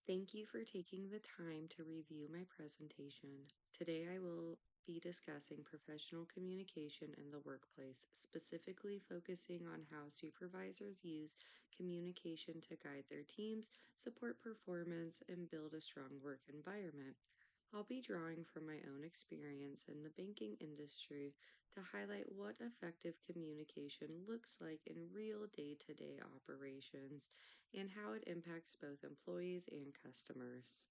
Thank you for taking the time to review my presentation. Today I will be discussing professional communication in the workplace, specifically focusing on how supervisors use communication to guide their teams, support performance, and build a strong work environment. I'll be drawing from my own experience in the banking industry to highlight what effective communication looks like in real day to day operations and how it impacts both employees and customers.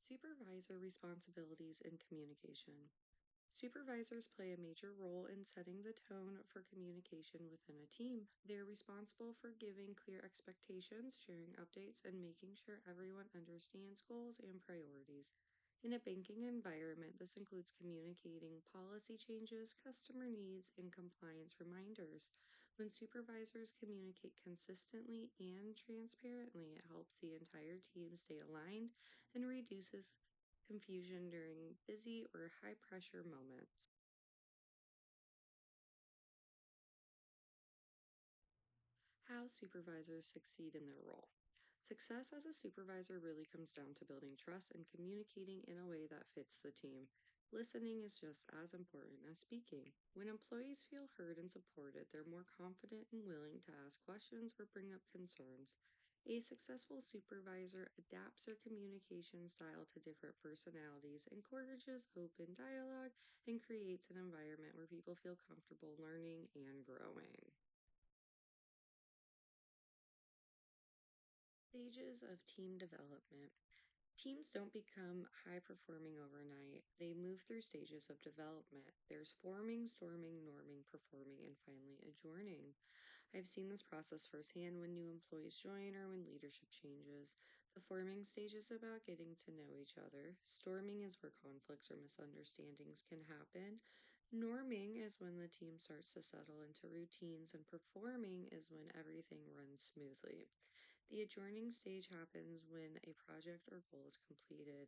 Supervisor responsibilities in communication. Supervisors play a major role in setting the tone for communication within a team. They're responsible for giving clear expectations, sharing updates, and making sure everyone understands goals and priorities. In a banking environment, this includes communicating policy changes, customer needs, and compliance reminders. When supervisors communicate consistently and transparently, it helps the entire team stay aligned and reduces confusion during busy or high pressure moments. How supervisors succeed in their role. Success as a supervisor really comes down to building trust and communicating in a way that fits the team. Listening is just as important as speaking. When employees feel heard and supported, they're more confident and willing to ask questions or bring up concerns. A successful supervisor adapts their communication style to different personalities, encourages open dialogue, and creates an environment where people feel comfortable learning and growing. Stages of team development. Teams don't become high performing overnight. They move through stages of development. There's forming, storming, norming, performing, and finally adjourning. I've seen this process firsthand when new employees join or when leadership changes. The forming stage is about getting to know each other. Storming is where conflicts or misunderstandings can happen. Norming is when the team starts to settle into routines, and performing is when everything runs smoothly. The adjourning stage happens when a project or goal is completed.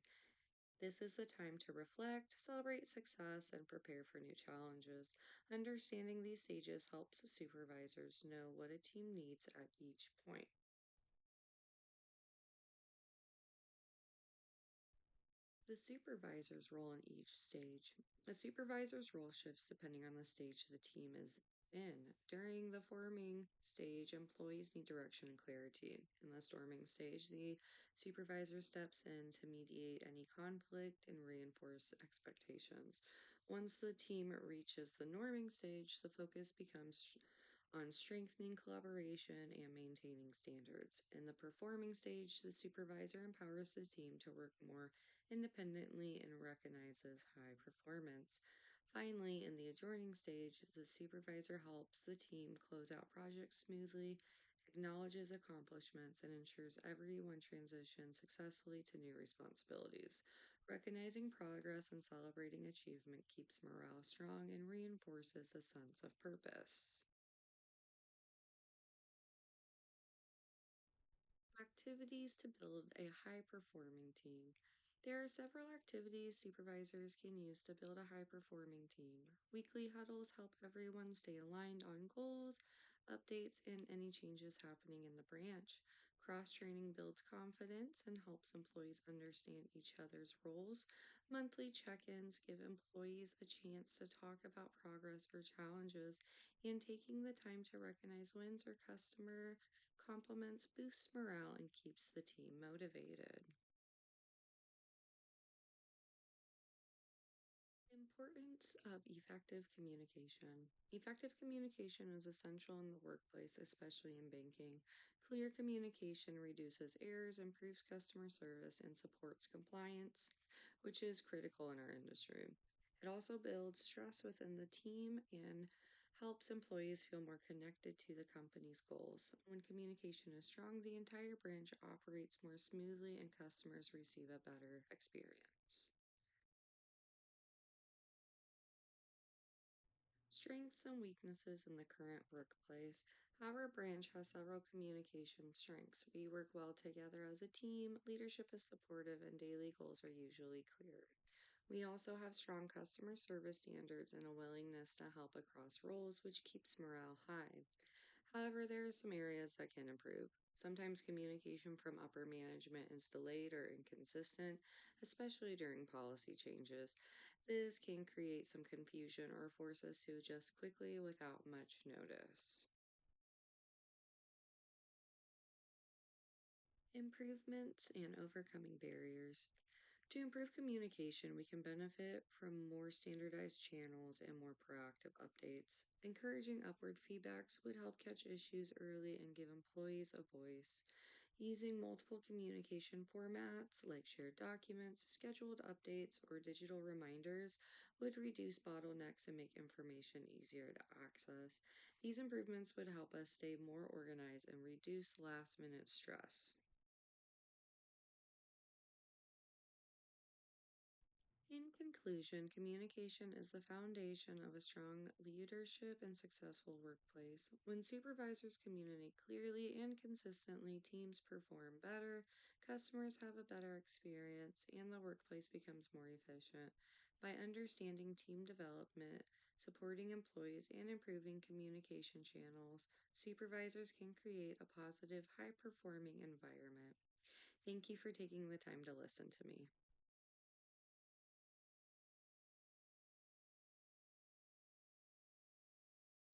This is the time to reflect, celebrate success, and prepare for new challenges. Understanding these stages helps supervisors know what a team needs at each point. The supervisor's role in each stage. A supervisor's role shifts depending on the stage the team is in. During the forming stage, employees need direction and clarity. In the storming stage, the supervisor steps in to mediate any conflict and reinforce expectations. Once the team reaches the norming stage, the focus becomes on strengthening collaboration and maintaining standards. In the performing stage, the supervisor empowers the team to work more independently and recognizes high performance. Finally, in the adjourning stage, the supervisor helps the team close out projects smoothly, acknowledges accomplishments, and ensures everyone transitions successfully to new responsibilities. Recognizing progress and celebrating achievement keeps morale strong and reinforces a sense of purpose. Activities to build a high performing team. There are several activities supervisors can use to build a high performing team. Weekly huddles help everyone stay aligned on goals, updates, and any changes happening in the branch. Cross training builds confidence and helps employees understand each other's roles. Monthly check ins give employees a chance to talk about progress or challenges, and taking the time to recognize wins or customer compliments boosts morale and keeps the team motivated. Importance of effective communication. Effective communication is essential in the workplace, especially in banking. Clear communication reduces errors, improves customer service, and supports compliance, which is critical in our industry. It also builds trust within the team and helps employees feel more connected to the company's goals. When communication is strong, the entire branch operates more smoothly and customers receive a better experience. Strengths and weaknesses in the current workplace. Our branch has several communication strengths. We work well together as a team, leadership is supportive, and daily goals are usually clear. We also have strong customer service standards and a willingness to help across roles, which keeps morale high. However, there are some areas that can improve. Sometimes communication from upper management is delayed or inconsistent, especially during policy changes. This can create some confusion or force us to adjust quickly without much notice. Improvements and overcoming barriers. To improve communication, we can benefit from more standardized channels and more proactive updates. Encouraging upward feedbacks would help catch issues early and give employees a voice. Using multiple communication formats like shared documents, scheduled updates, or digital reminders would reduce bottlenecks and make information easier to access. These improvements would help us stay more organized and reduce last minute stress. In conclusion, communication is the foundation of a strong leadership and successful workplace. When supervisors communicate clearly and consistently, teams perform better, customers have a better experience, and the workplace becomes more efficient. By understanding team development, supporting employees, and improving communication channels, supervisors can create a positive, high performing environment. Thank you for taking the time to listen to me.